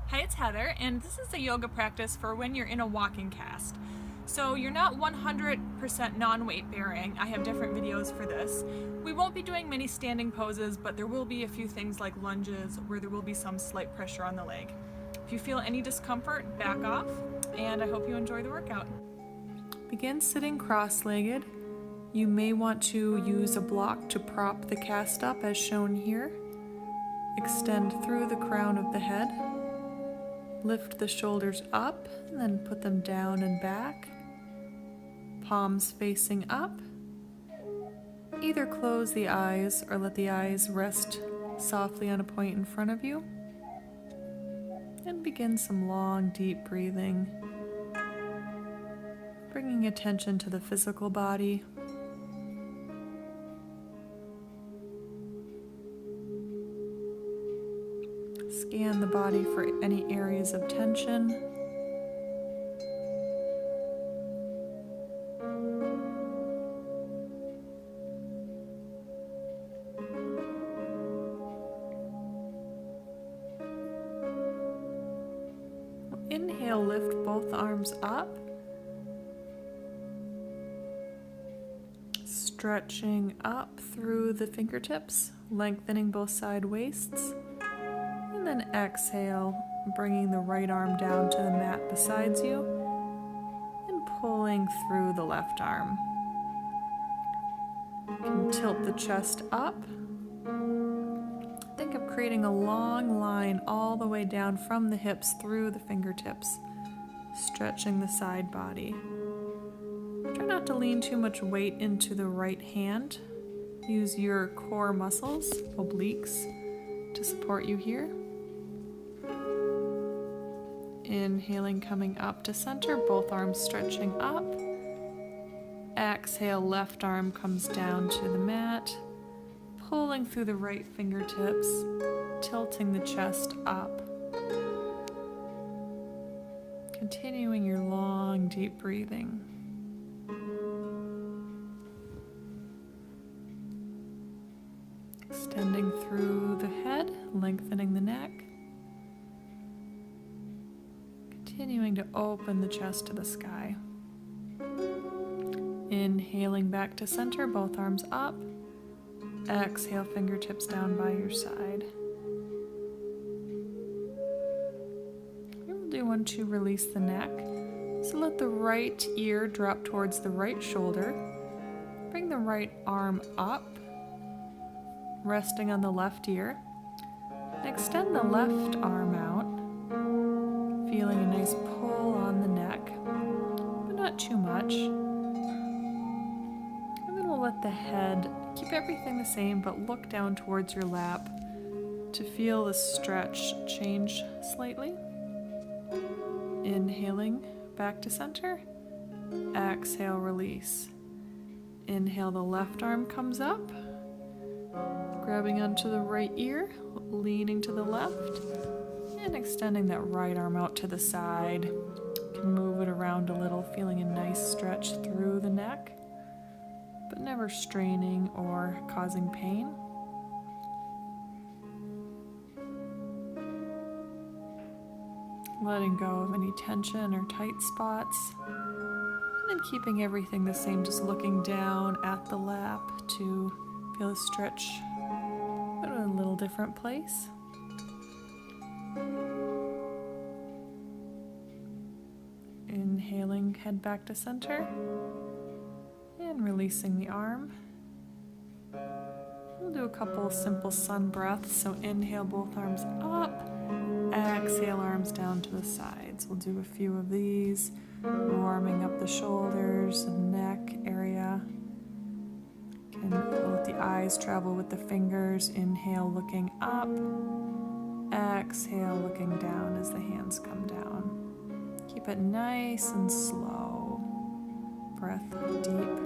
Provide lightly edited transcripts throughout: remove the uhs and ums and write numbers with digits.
Hi, it's Heather, and this is a yoga practice for when you're in a walking cast. So you're not 100% non-weight bearing. I have different videos for this. We won't be doing many standing poses, but there will be a few things like lunges where there will be some slight pressure on the leg. If you feel any discomfort, back off, and I hope you enjoy the workout. Begin sitting cross-legged. You may want to use a block to prop the cast up as shown here. Extend through the crown of the head. Lift the shoulders up and then put them down and back. Palms facing up. Either close the eyes or let the eyes rest softly on a point in front of you. And begin some long, deep breathing. Bringing attention to the physical body. Scan the body for any areas of tension. Inhale, lift both arms up. Stretching up through the fingertips, lengthening both side waists. And then exhale, bringing the right arm down to the mat beside you and pulling through the left arm. You can tilt the chest up. Think of creating a long line all the way down from the hips through the fingertips, stretching the side body. Try not to lean too much weight into the right hand. Use your core muscles, obliques, to support you here. Inhaling, coming up to center, both arms stretching up. Exhale, left arm comes down to the mat, pulling through the right fingertips, tilting the chest up. Continuing your long, deep breathing. Extending through the head, lengthening the neck. Continuing to open the chest to the sky. Inhaling back to center, both arms up. Exhale, fingertips down by your side. We'll do one to release the neck. So let the right ear drop towards the right shoulder. Bring the right arm up, resting on the left ear. And extend the left arm out. Feeling a nice pull on the neck, but not too much. And then we'll let the head, keep everything the same, but look down towards your lap to feel the stretch change slightly. Inhaling back to center. Exhale, release. Inhale, the left arm comes up, grabbing onto the right ear, leaning to the left. And extending that right arm out to the side. You can move it around a little, feeling a nice stretch through the neck, but never straining or causing pain. Letting go of any tension or tight spots. And then keeping everything the same, just looking down at the lap to feel a stretch, but in a little different place. Inhaling, head back to center, and releasing the arm. We'll do a couple simple sun breaths, so inhale, both arms up, exhale, arms down to the sides. We'll do a few of these, warming up the shoulders and neck area. You can let the eyes travel with the fingers. Inhale, looking up, exhale, looking down as the hands come down. Keep it nice and slow. Breath deep.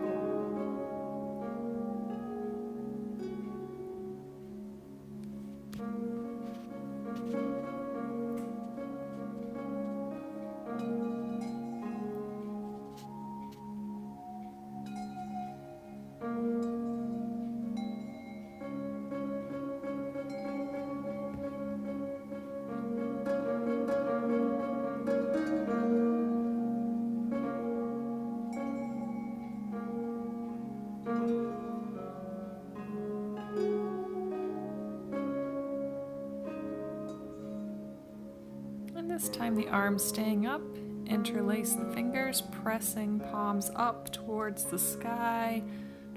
And this time the arms staying up, interlace the fingers, pressing palms up towards the sky,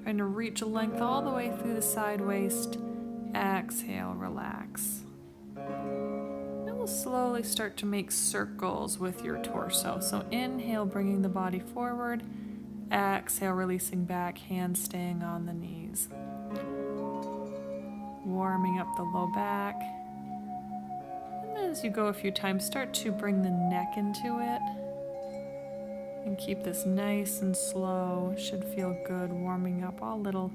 trying to reach a length all the way through the side waist. Exhale, relax. And we'll slowly start to make circles with your torso. So inhale, bringing the body forward. Exhale, releasing back, hands staying on the knees. Warming up the low back. And as you go a few times, start to bring the neck into it. And keep this nice and slow. Should feel good, warming up all little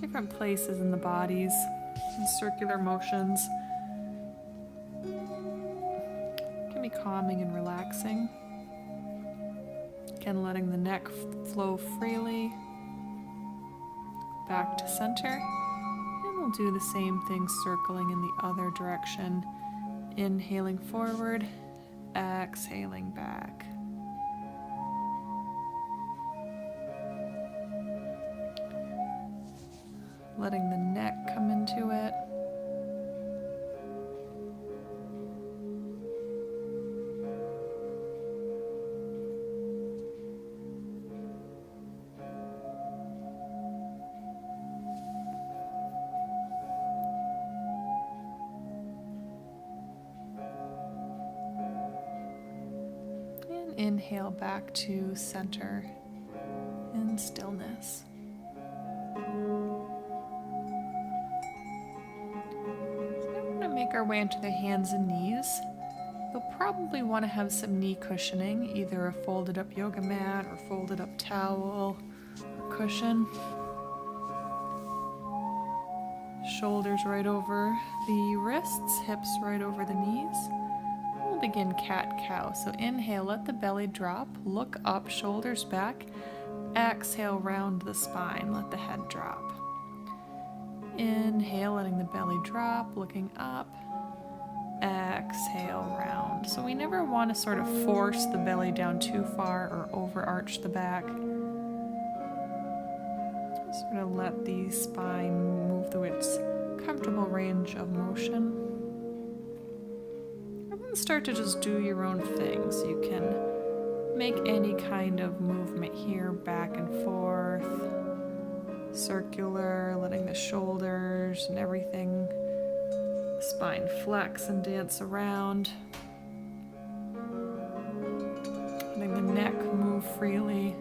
different places in the bodies and circular motions. Can be calming and relaxing. Again, letting the neck flow freely. Back to center. And we'll do the same thing, circling in the other direction. Inhaling forward, exhaling back. Letting the neck come into it. And inhale back to center in stillness. Make our way into the hands and knees. You'll probably want to have some knee cushioning, either a folded up yoga mat or folded up towel or cushion. Shoulders right over the wrists, hips right over the knees. We'll begin cat-cow. So inhale, let the belly drop, look up, shoulders back. Exhale, round the spine, let the head drop. Inhale, letting the belly drop, looking up. Exhale, round. So we never want to sort of force the belly down too far or overarch the back. Sort of let the spine move through its comfortable range of motion. And then start to just do your own thing. So you can make any kind of movement here, back and forth. Circular, letting the shoulders and everything, spine flex and dance around. Letting the neck move freely.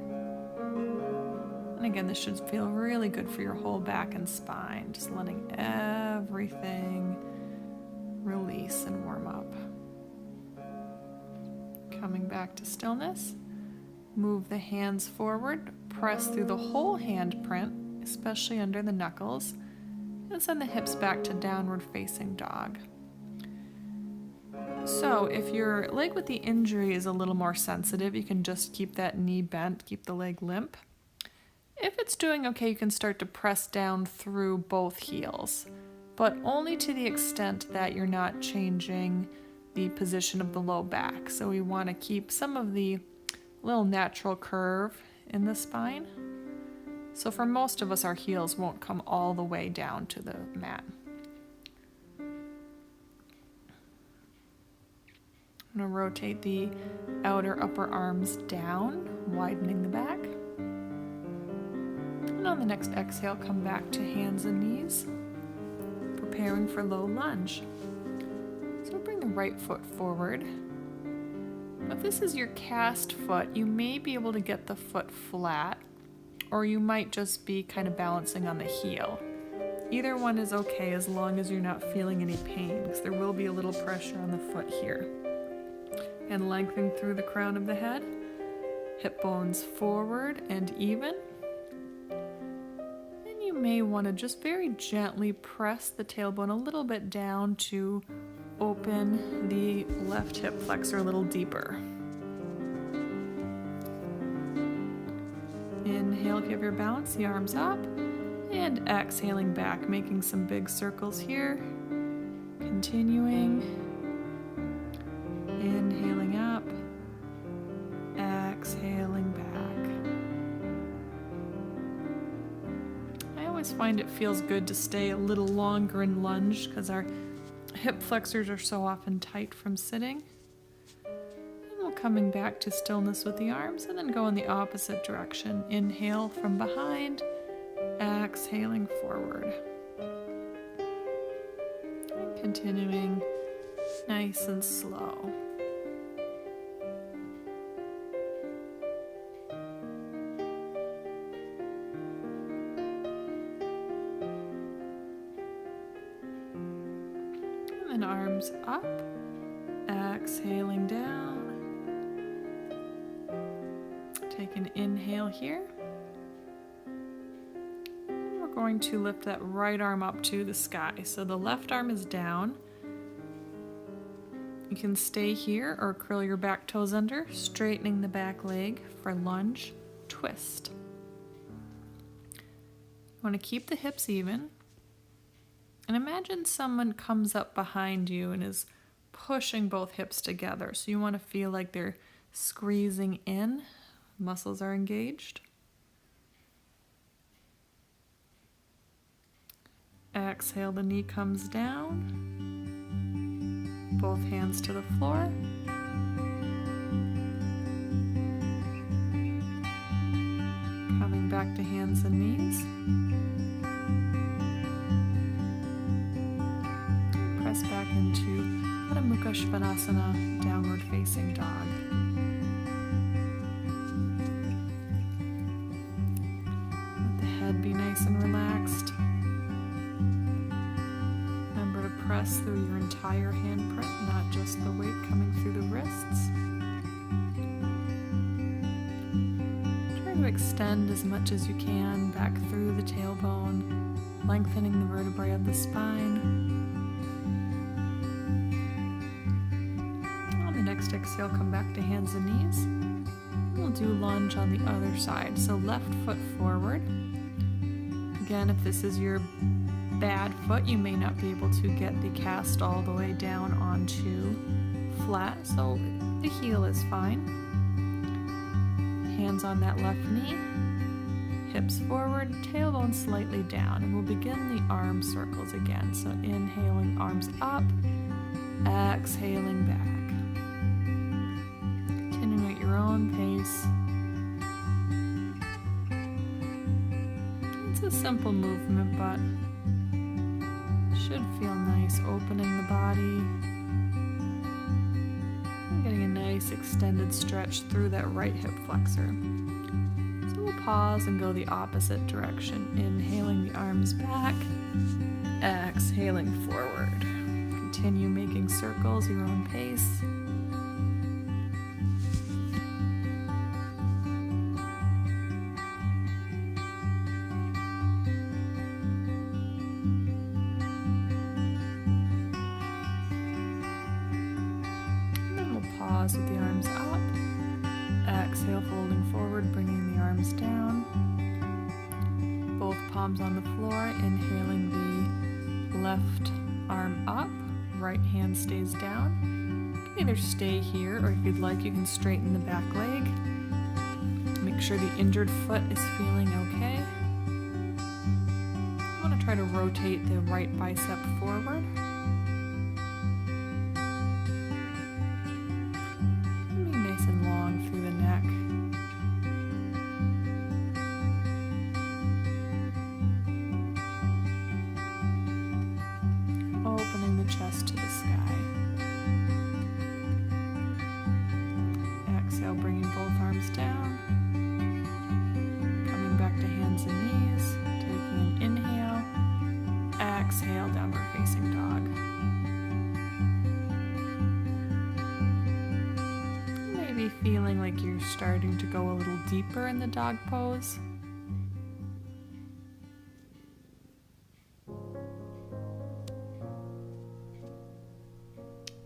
And again, this should feel really good for your whole back and spine. Just letting everything release and warm up. Coming back to stillness. Move the hands forward. Press through the whole handprint, especially under the knuckles, and send the hips back to downward facing dog. So if your leg with the injury is a little more sensitive, you can just keep that knee bent, keep the leg limp. If it's doing okay, you can start to press down through both heels, but only to the extent that you're not changing the position of the low back. So we want to keep some of the little natural curve in the spine. So for most of us, our heels won't come all the way down to the mat. I'm going to rotate the outer upper arms down, widening the back. And on the next exhale, come back to hands and knees, preparing for low lunge. So bring the right foot forward. If this is your cast foot, you may be able to get the foot flat, or you might just be kind of balancing on the heel. Either one is okay as long as you're not feeling any pain, because there will be a little pressure on the foot here. And lengthening through the crown of the head, hip bones forward and even. And you may want to just very gently press the tailbone a little bit down to open the left hip flexor a little deeper. Inhale if you have your balance, the arms up, and exhaling back, making some big circles here. Continuing. Inhaling up, exhaling back. I always find it feels good to stay a little longer in lunge because our hip flexors are so often tight from sitting. coming back to stillness with the arms, and then go in the opposite direction. Inhale from behind, exhaling forward. And continuing nice and slow. And arms up, exhaling down. Take an inhale here. And we're going to lift that right arm up to the sky. So the left arm is down. You can stay here or curl your back toes under, straightening the back leg for lunge, twist. You want to keep the hips even. And imagine someone comes up behind you and is pushing both hips together. So you want to feel like they're squeezing in. Muscles are engaged. Exhale, the knee comes down. Both hands to the floor. Coming back to hands and knees. Press back into Shavasana, downward facing dog. Let the head be nice and relaxed. Remember to press through your entire handprint, not just the weight coming through the wrists. Try to extend as much as you can back through the tailbone, lengthening the vertebrae of the spine. Next exhale, come back to hands and knees. We'll do lunge on the other side. So left foot forward. Again, if this is your bad foot, you may not be able to get the cast all the way down onto flat. So the heel is fine. Hands on that left knee. Hips forward, tailbone slightly down. And we'll begin the arm circles again. So inhaling, arms up. Exhaling back. Your own pace. It's a simple movement, but should feel nice, opening the body and getting a nice extended stretch through that right hip flexor. So we'll pause and go the opposite direction, inhaling the arms back, exhaling forward. Continue making circles your own pace. Pause with the arms up. Exhale, folding forward, bringing the arms down. Both palms on the floor. Inhaling the left arm up. Right hand stays down. You can either stay here, or if you'd like, you can straighten the back leg. Make sure the injured foot is feeling okay. I want to try to rotate the right bicep forward. Opening the chest to the sky. Exhale, bringing both arms down. Coming back to hands and knees. Taking an inhale. Exhale, downward facing dog. Maybe feeling like you're starting to go a little deeper in the dog pose.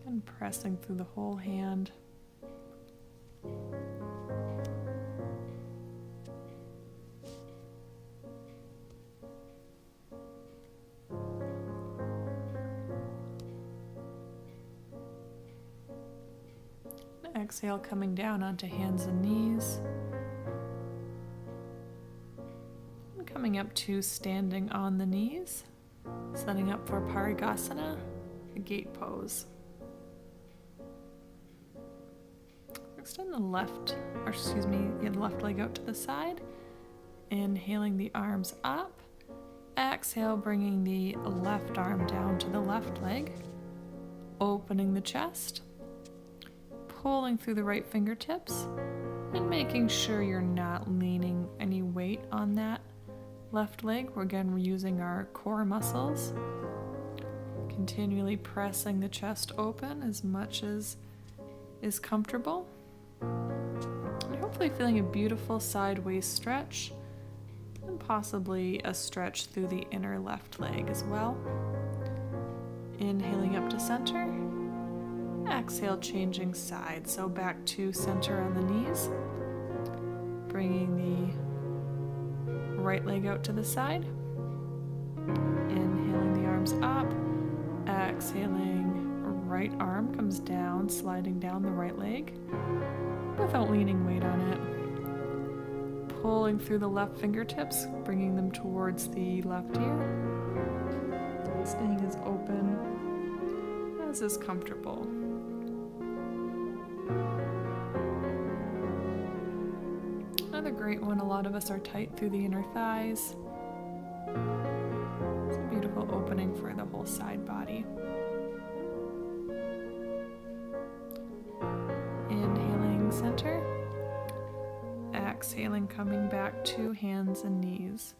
And pressing through the whole hand. Exhale, coming down onto hands and knees. And coming up to standing on the knees, setting up for Parigasana, a gate pose. We're extend the left leg out to the side. Inhaling the arms up. Exhale, bringing the left arm down to the left leg. Opening the chest. Pulling through the right fingertips. And making sure you're not leaning any weight on that left leg. We're using our core muscles. Continually pressing the chest open as much as is comfortable. And hopefully feeling a beautiful sideways stretch. And possibly a stretch through the inner left leg as well. Inhaling up to center. Exhale, changing sides. So back to center on the knees. Bringing the right leg out to the side. Inhaling the arms up. Exhaling, right arm comes down, sliding down the right leg without leaning weight on it. Pulling through the left fingertips, bringing them towards the left ear. Staying as open as is comfortable. Another great one, a lot of us are tight through the inner thighs. It's a beautiful opening for the whole side body. Inhaling center. Exhaling, coming back to hands and knees.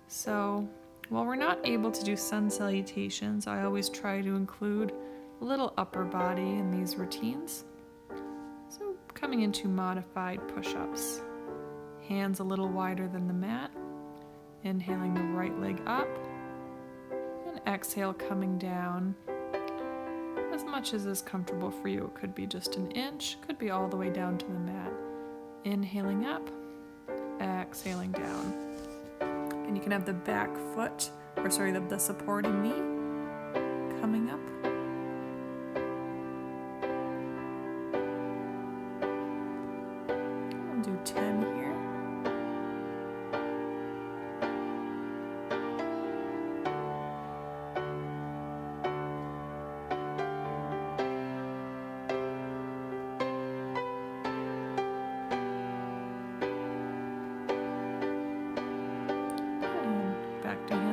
So while we're not able to do sun salutations, I always try to include a little upper body in these routines. So coming into modified push-ups. Hands a little wider than the mat. Inhaling the right leg up. And exhale, coming down as much as is comfortable for you. It could be just an inch, could be all the way down to the mat. Inhaling up, exhaling down. And you can have the back foot, the supporting knee coming up. We'll do 10 here.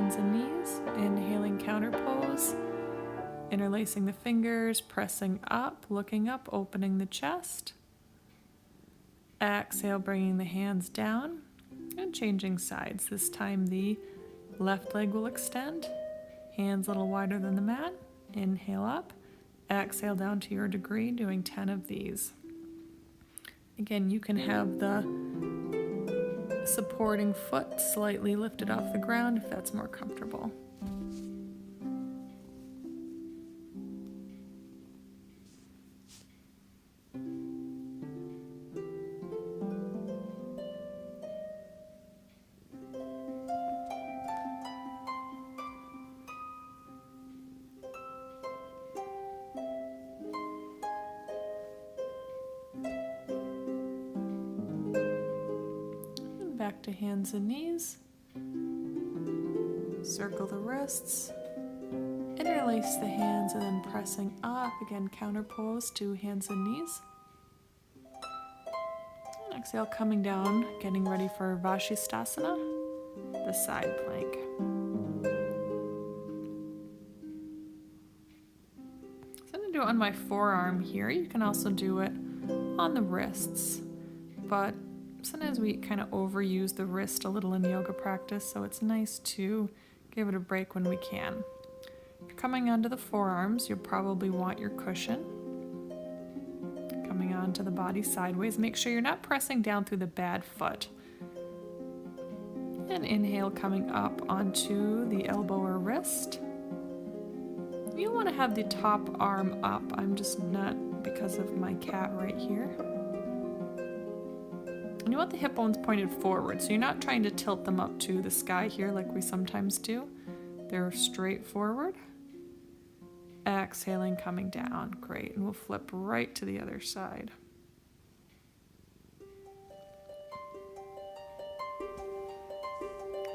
And knees. Inhaling counter pose, interlacing the fingers, pressing up, looking up, opening the chest. Exhale, bringing the hands down and changing sides. This time the left leg will extend, hands a little wider than the mat. Inhale up, exhale down to your degree, doing 10 of these. Again, you can have the supporting foot slightly lifted off the ground if that's more comfortable. Back to hands and knees. Circle the wrists. Interlace the hands and then pressing up. Again, counter pose to hands and knees. And exhale, coming down, getting ready for Vashisthasana, the side plank. So I'm going to do it on my forearm here. You can also do it on the wrists, but sometimes we kind of overuse the wrist a little in yoga practice, so it's nice to give it a break when we can. If you're coming onto the forearms, you'll probably want your cushion. Coming onto the body sideways, make sure you're not pressing down through the bad foot. And inhale, coming up onto the elbow or wrist. You want to have the top arm up. I'm just not because of my cat right here. And you want the hip bones pointed forward, so you're not trying to tilt them up to the sky here like we sometimes do. They're straight forward. Exhaling, coming down. Great, and we'll flip right to the other side.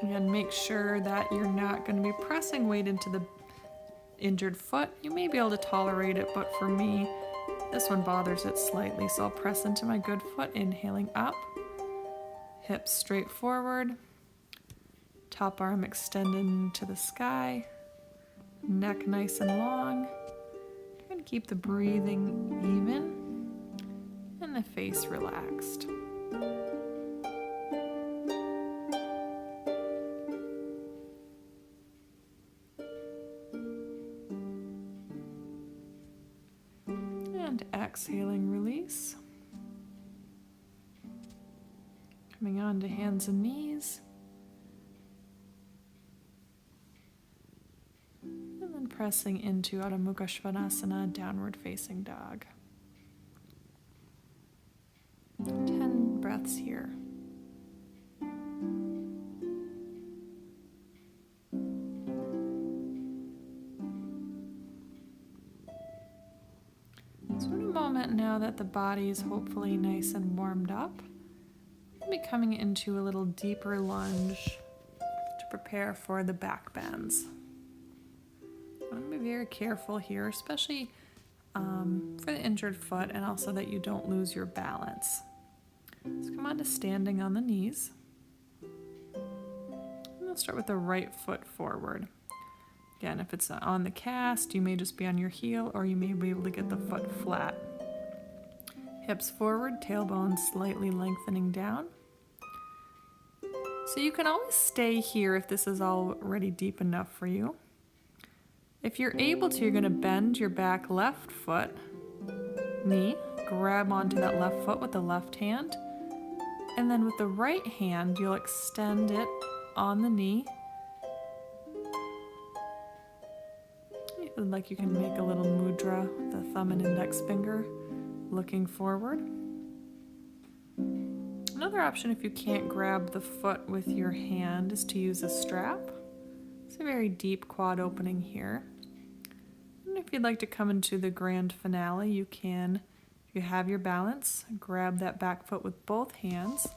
Again, make sure that you're not going to be pressing weight into the injured foot. You may be able to tolerate it, but for me, This one bothers it slightly, so I'll press into my good foot, inhaling up. Hips straight forward. Top arm extended to the sky. Neck nice and long. Try to keep the breathing even and the face relaxed. And exhaling, release. Coming on to hands and knees. And then pressing into Adho Mukha Svanasana, downward facing dog. 10 breaths here. So in a moment now that the body is hopefully nice and warmed up, we'll be coming into a little deeper lunge to prepare for the back bends. I'm going to be very careful here, especially for the injured foot, and also that you don't lose your balance. So come on to standing on the knees. And we'll start with the right foot forward. Again, if it's on the cast, you may just be on your heel, or you may be able to get the foot flat. Hips forward, tailbone slightly lengthening down. So you can always stay here if this is already deep enough for you. If you're able to, you're going to bend your back left foot, knee, grab onto that left foot with the left hand, and then with the right hand, you'll extend it on the knee. Like you can make a little mudra with the thumb and index finger looking forward. Another option, if you can't grab the foot with your hand, is to use a strap. It's a very deep quad opening here. And if you'd like to come into the grand finale, you can, if you have your balance, grab that back foot with both hands,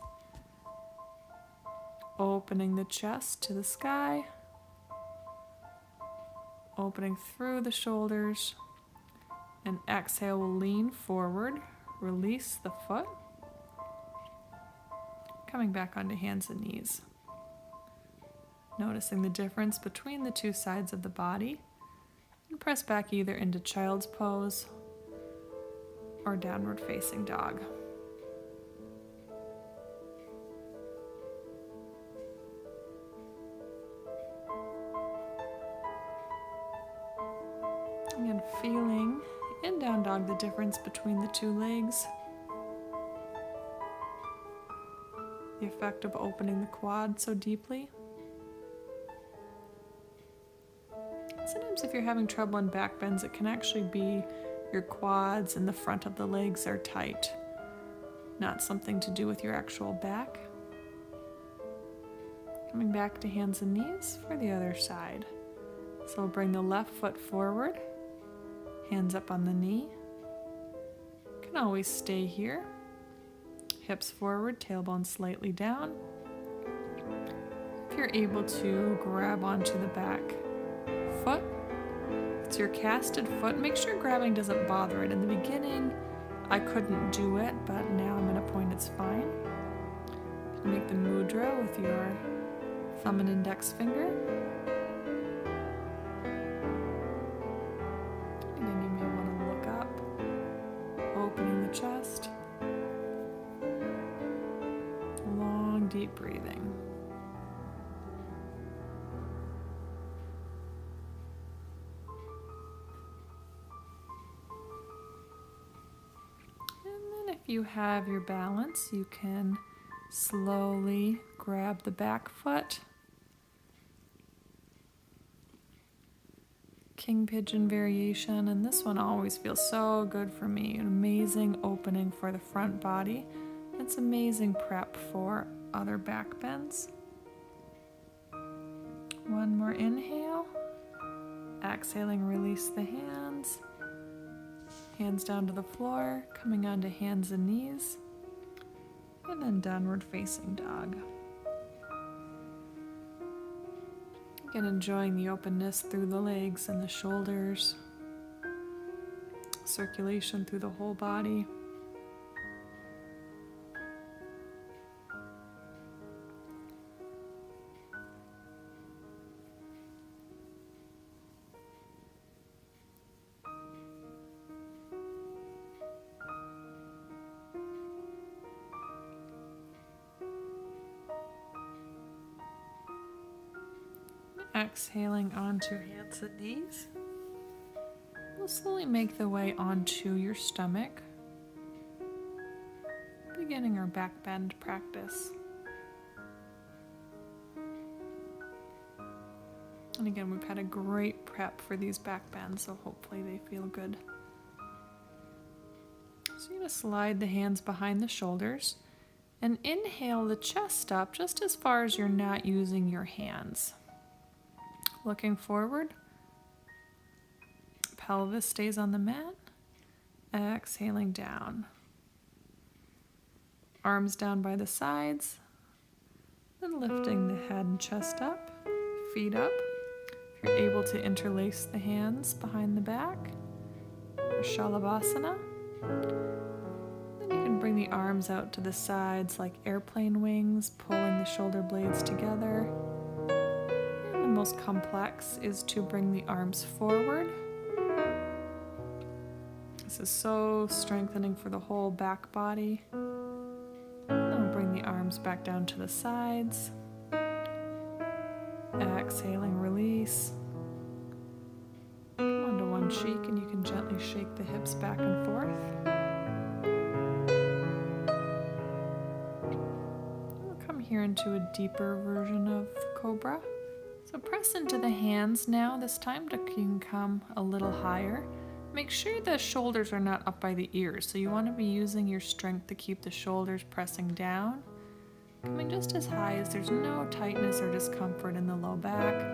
opening the chest to the sky, opening through the shoulders, and exhale, we'll lean forward, release the foot, coming back onto hands and knees. Noticing the difference between the two sides of the body, and press back either into child's pose or downward facing dog. Again, feeling in down dog the difference between the two legs. The effect of opening the quad so deeply. Sometimes if you're having trouble in back bends, it can actually be your quads and the front of the legs are tight, not something to do with your actual back. Coming back to hands and knees for the other side. So we'll bring the left foot forward, hands up on the knee. Can always stay here. Hips forward, tailbone slightly down. If you're able to, grab onto the back foot. If it's your casted foot, make sure grabbing doesn't bother it. In the beginning, I couldn't do it, but now I'm at a point it's fine. Make the mudra with your thumb and index finger. And then you may want to look up, opening the chest. Long, deep breathing. If you have your balance, you can slowly grab the back foot. King pigeon variation, and this one always feels so good for me. An amazing opening for the front body. It's amazing prep for other back bends. One more inhale. Exhaling, release the hands. Hands down to the floor, coming onto hands and knees, and then downward facing dog. Again, enjoying the openness through the legs and the shoulders. circulation through the whole body. Exhaling onto hands and knees. We'll slowly make the way onto your stomach, beginning our back bend practice. And again, we've had a great prep for these back bends, so hopefully they feel good. So you're going to slide the hands behind the shoulders and inhale the chest up just as far as you're not using your hands. Looking forward, pelvis stays on the mat, exhaling down. Arms down by the sides, then lifting the head and chest up, feet up. If you're able to interlace the hands behind the back, for Shavasana. Then you can bring the arms out to the sides like airplane wings, pulling the shoulder blades together. The most complex is to bring the arms forward. This is so strengthening for the whole back body. Then we'll bring the arms back down to the sides. Exhaling, release. Come onto one cheek and you can gently shake the hips back and forth. We'll come here into a deeper version of Cobra. So press into the hands now. This time you can come a little higher. Make sure the shoulders are not up by the ears. So you want to be using your strength to keep the shoulders pressing down. Coming just as high as there's no tightness or discomfort in the low back.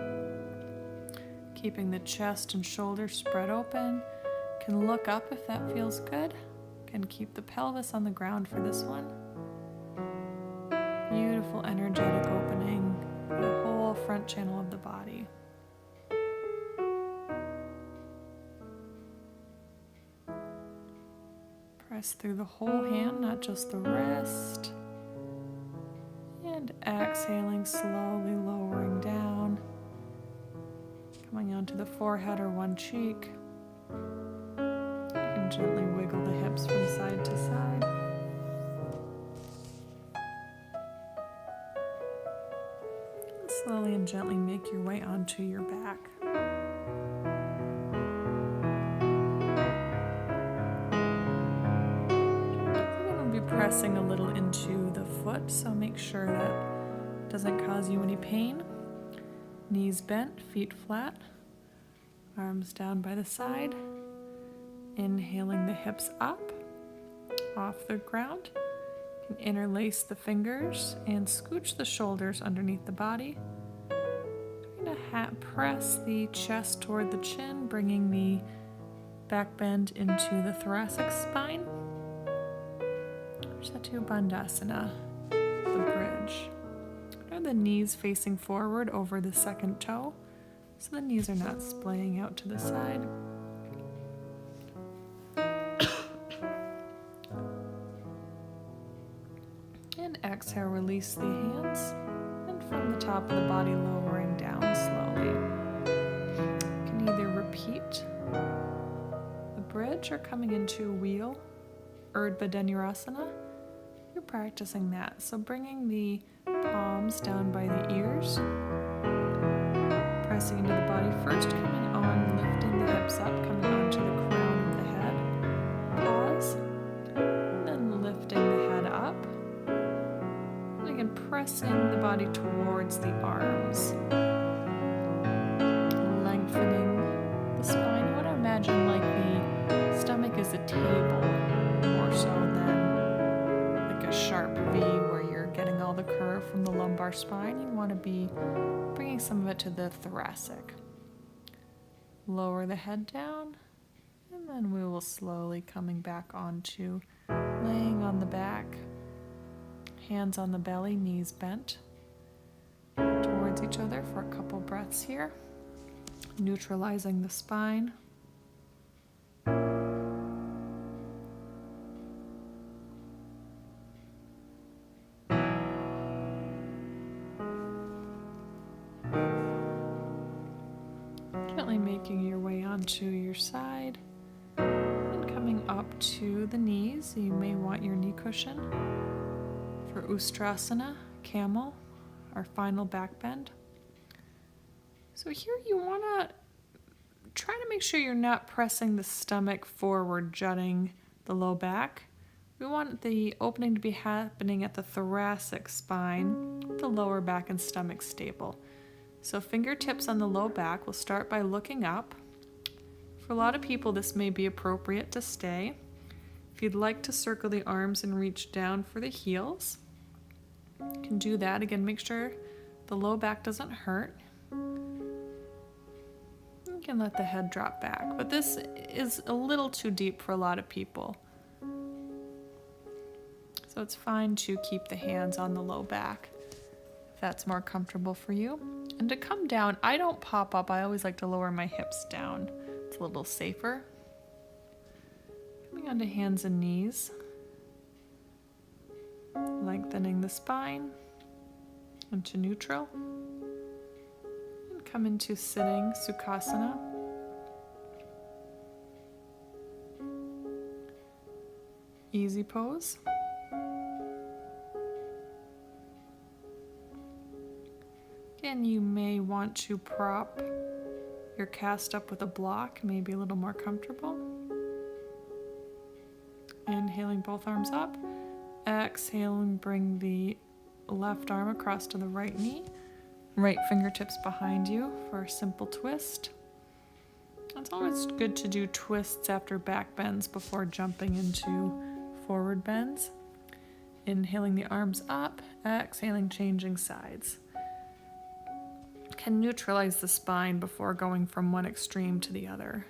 Keeping the chest and shoulders spread open. Can look up if that feels good. Can keep the pelvis on the ground for this one. Beautiful energetic opening. The whole front channel of the body. Press through the whole hand, not just the wrist. And exhaling, slowly lowering down. Coming onto the forehead or one cheek. You can gently wiggle the hips from side to side. Slowly and gently make your way onto your back. We're going to be pressing a little into the foot, so make sure that doesn't cause you any pain. Knees bent, feet flat, arms down by the side. Inhaling the hips up, off the ground. You can interlace the fingers and scooch the shoulders underneath the body. We're going to press the chest toward the chin, bringing the back bend into the thoracic spine. Satu Bandhasana, the bridge. Are the knees facing forward over the second toe, so the knees are not splaying out to the side. And exhale, release the hands, and from the top of the body, lowering down slowly. You can either repeat the bridge or coming into wheel, Urdhva Dhanurasana. You're practicing that. So bringing the palms down by the ears, pressing into the body first, coming on, lifting the hips up, coming onto the crown of the head. Pause, and then lifting the head up. And again, pressing the body towards the arms. Lengthening the spine. You want to imagine like the stomach is a table, more so than like a sharp V where you're getting all the curve from the lumbar spine. You want to be bringing some of it to the thoracic. Lower the head down, and then we will slowly coming back onto laying on the back, hands on the belly, knees bent towards each other for a couple breaths here, neutralizing the spine. Making your way onto your side and coming up to the knees. You may want your knee cushion for Ustrasana, Camel, our final back bend. So here you want to try to make sure you're not pressing the stomach forward, jutting the low back. We want the opening to be happening at the thoracic spine, the lower back and stomach stable. So fingertips on the low back. We'll start by looking up. For a lot of people, this may be appropriate to stay. If you'd like to circle the arms and reach down for the heels, you can do that. Again, make sure the low back doesn't hurt. You can let the head drop back, but this is a little too deep for a lot of people. So it's fine to keep the hands on the low back if that's more comfortable for you. And to come down, I don't pop up. I always like to lower my hips down. It's a little safer. Coming onto hands and knees. Lengthening the spine into neutral. And come into sitting Sukhasana. Easy pose. Again, you may want to prop your cast up with a block, maybe a little more comfortable. Inhaling both arms up. Exhaling, bring the left arm across to the right knee. Right fingertips behind you for a simple twist. It's always good to do twists after back bends before jumping into forward bends. Inhaling the arms up, exhaling, changing sides. Can neutralize the spine before going from one extreme to the other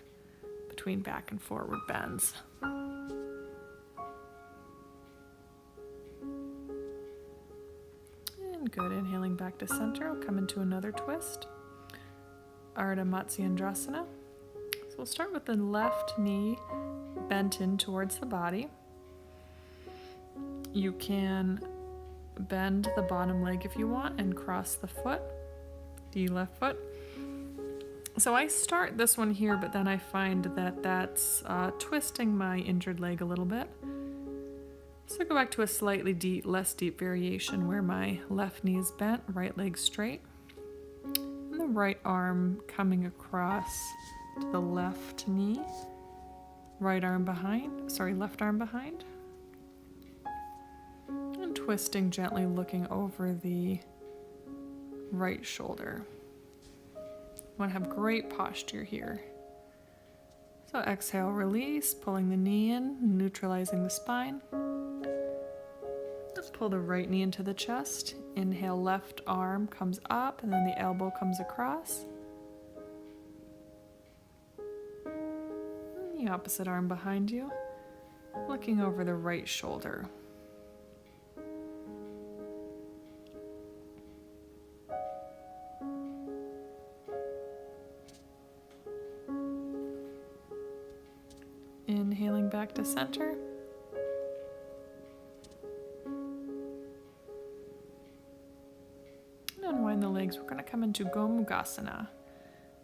between back and forward bends. And good, inhaling back to center. I'll come into another twist. Ardha Matsyendrasana. So we'll start with the left knee bent in towards the body. You can bend the bottom leg if you want and cross the foot, the left foot. So I start this one here, but then I find that that's twisting my injured leg a little bit. So go back to a slightly less deep variation where my left knee is bent, right leg straight, and the right arm coming across to the left knee, left arm behind, and twisting gently, looking over the right shoulder. You want to have great posture here. So exhale, release, pulling the knee in, neutralizing the spine. Just pull the right knee into the chest. Inhale, left arm comes up, and then the elbow comes across. And the opposite arm behind you, looking over the right shoulder. Inhaling back to center. Unwind the legs. We're going to come into Gomukhasana.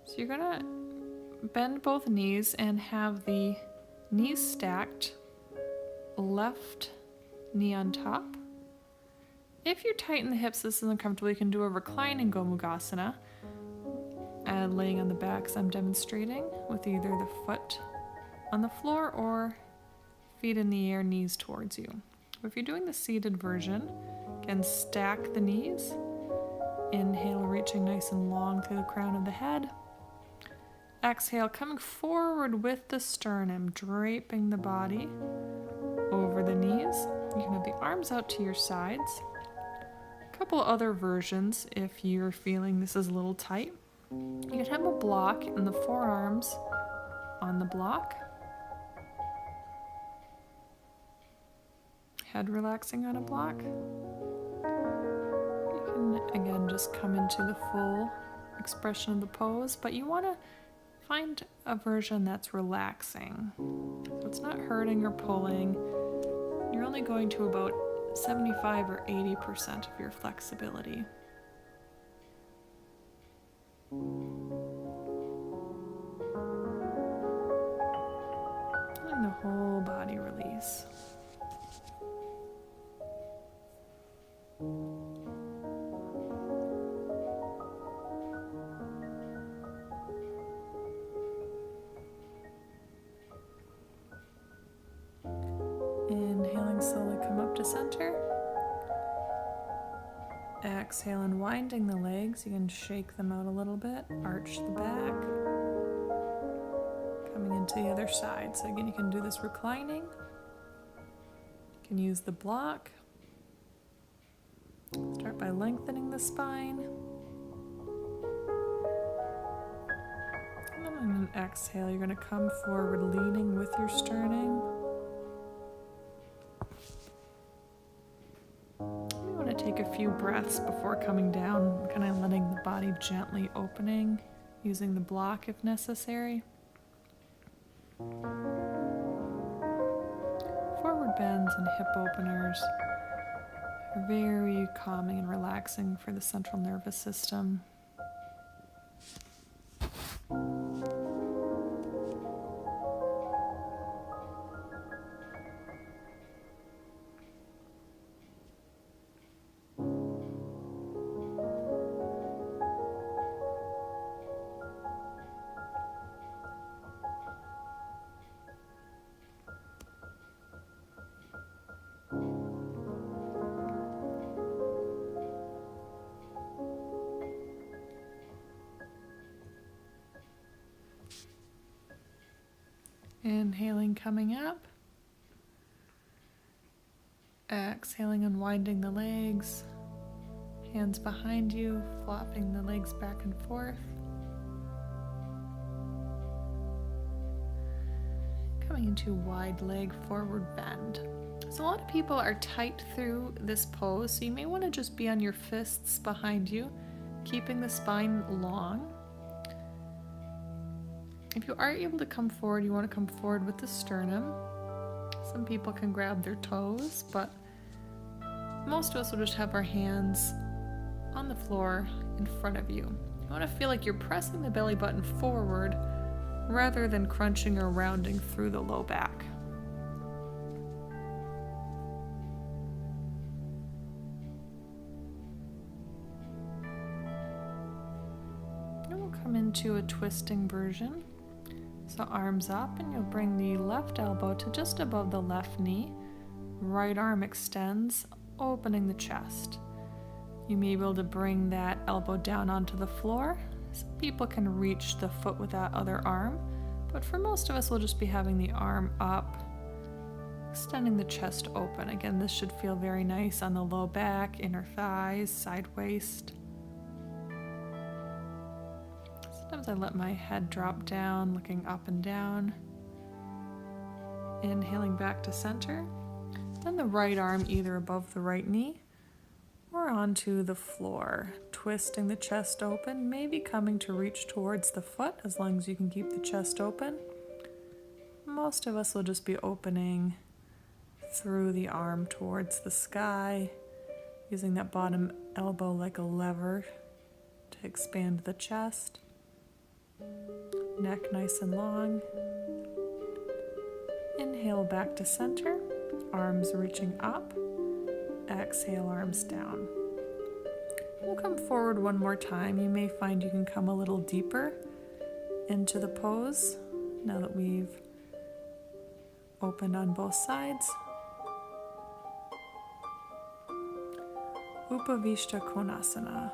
So you're going to bend both knees and have the knees stacked, left knee on top. If you tighten the hips, this isn't comfortable, you can do a reclining Gomukhasana, laying on the back as I'm demonstrating, with either the foot on the floor or feet in the air, knees towards you. If you're doing the seated version, again, stack the knees. Inhale, reaching nice and long through the crown of the head. Exhale, coming forward with the sternum, draping the body over the knees. You can have the arms out to your sides. A couple other versions if you're feeling this is a little tight. You can have a block and the forearms on the block. Head relaxing on a block. You can, again, just come into the full expression of the pose, but you want to find a version that's relaxing. So it's not hurting or pulling. You're only going to about 75 or 80% of your flexibility. whole body release. Inhaling, slowly come up to center. Exhale and winding the legs. You can shake them out a little bit, arch the back. Coming into the other side. So again, you can do this reclining. You can use the block. Start by lengthening the spine. And then on an exhale, you're going to come forward leading with your sternum. You want to take a few breaths before coming down, kind of letting the body gently opening, using the block if necessary. Forward bends and hip openers are very calming and relaxing for the central nervous system. Inhaling, coming up. Exhaling, unwinding the legs. Hands behind you, flopping the legs back and forth. Coming into wide leg forward bend. So a lot of people are tight through this pose, so you may want to just be on your fists behind you, keeping the spine long. If you are able to come forward, you want to come forward with the sternum. Some people can grab their toes, but most of us will just have our hands on the floor in front of you. You want to feel like you're pressing the belly button forward rather than crunching or rounding through the low back. And we'll come into a twisting version. So arms up, and you'll bring the left elbow to just above the left knee. Right arm extends, opening the chest. You may be able to bring that elbow down onto the floor. Some people can reach the foot with that other arm, but for most of us, we'll just be having the arm up, extending the chest open. Again, this should feel very nice on the low back, inner thighs, side waist. Sometimes I let my head drop down, looking up and down. Inhaling back to center. Then the right arm either above the right knee or onto the floor. Twisting the chest open, maybe coming to reach towards the foot as long as you can keep the chest open. Most of us will just be opening through the arm towards the sky, using that bottom elbow like a lever to expand the chest. Neck nice and long. Inhale back to center, arms reaching up. Exhale, arms down. We'll come forward one more time. You may find you can come a little deeper into the pose now that we've opened on both sides. Upavishta Konasana.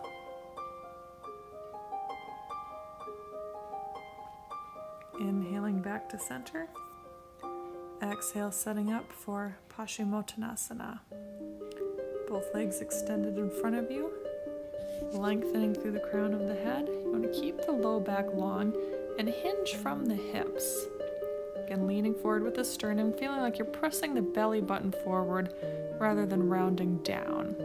Inhaling back to center. Exhale, setting up for Paschimottanasana. Both legs extended in front of you, lengthening through the crown of the head. You want to keep the low back long and hinge from the hips. Again, leaning forward with the sternum, feeling like you're pressing the belly button forward rather than rounding down.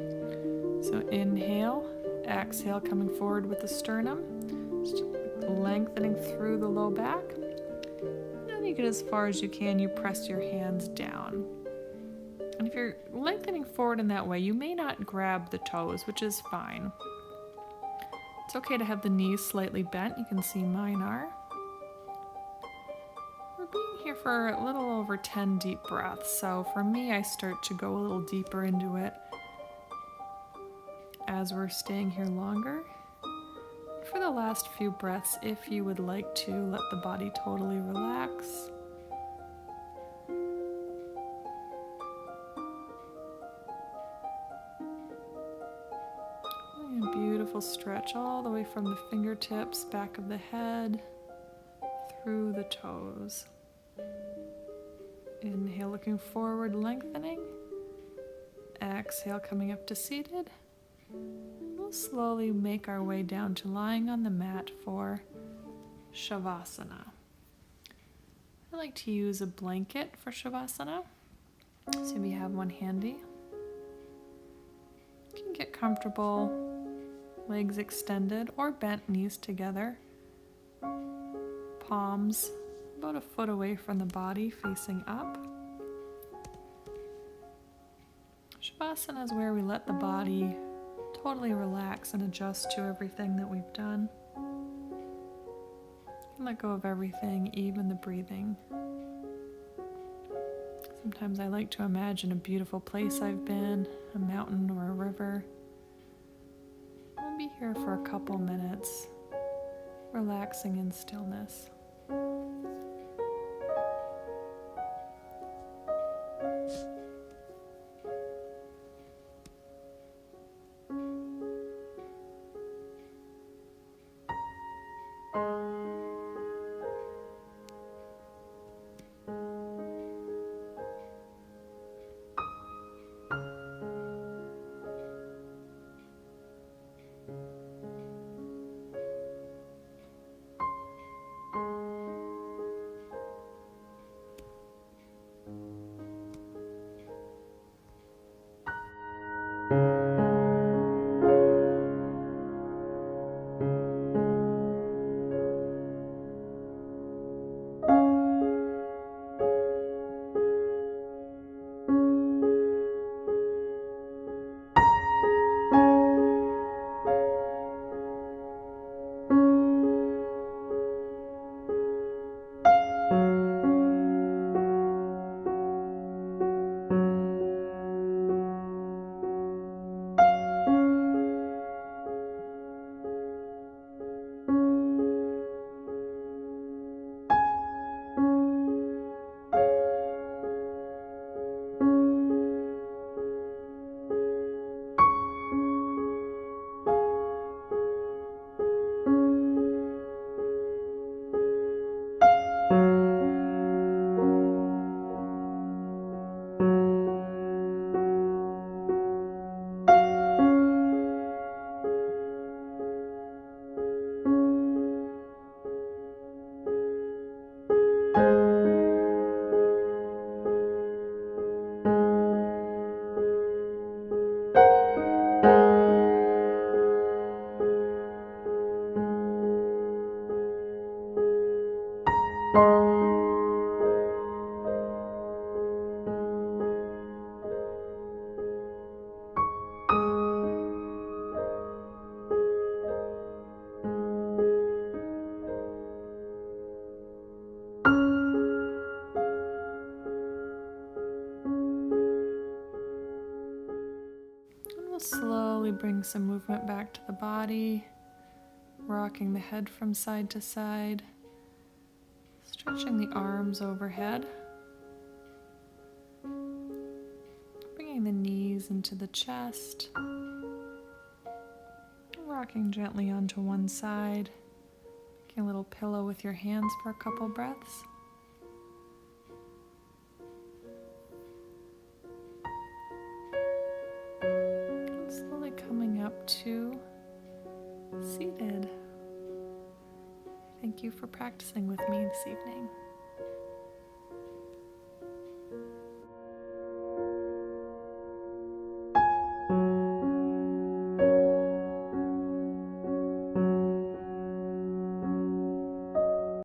So inhale, exhale, coming forward with the sternum, just lengthening through the low back. And you get as far as you can, you press your hands down. And if you're lengthening forward in that way, you may not grab the toes, which is fine. It's okay to have the knees slightly bent. You can see mine are. We're being here for a little over 10 deep breaths, so for me I start to go a little deeper into it as we're staying here longer. For the last few breaths, if you would like to let the body totally relax. And a beautiful stretch all the way from the fingertips, back of the head, through the toes. Inhale, looking forward, lengthening. Exhale, coming up to seated. We'll slowly make our way down to lying on the mat for Shavasana. I like to use a blanket for Shavasana, so if you have one handy. You can get comfortable, legs extended or bent, knees together. Palms about a foot away from the body, facing up. Shavasana is where we let the body totally relax and adjust to everything that we've done. Let go of everything, even the breathing. Sometimes I like to imagine a beautiful place I've been, a mountain or a river. I'll be here for a couple minutes, relaxing in stillness. Slowly bring some movement back to the body, rocking the head from side to side, stretching the arms overhead, bringing the knees into the chest, rocking gently onto one side, making a little pillow with your hands for a couple breaths. Coming up to seated. Thank you for practicing with me this evening.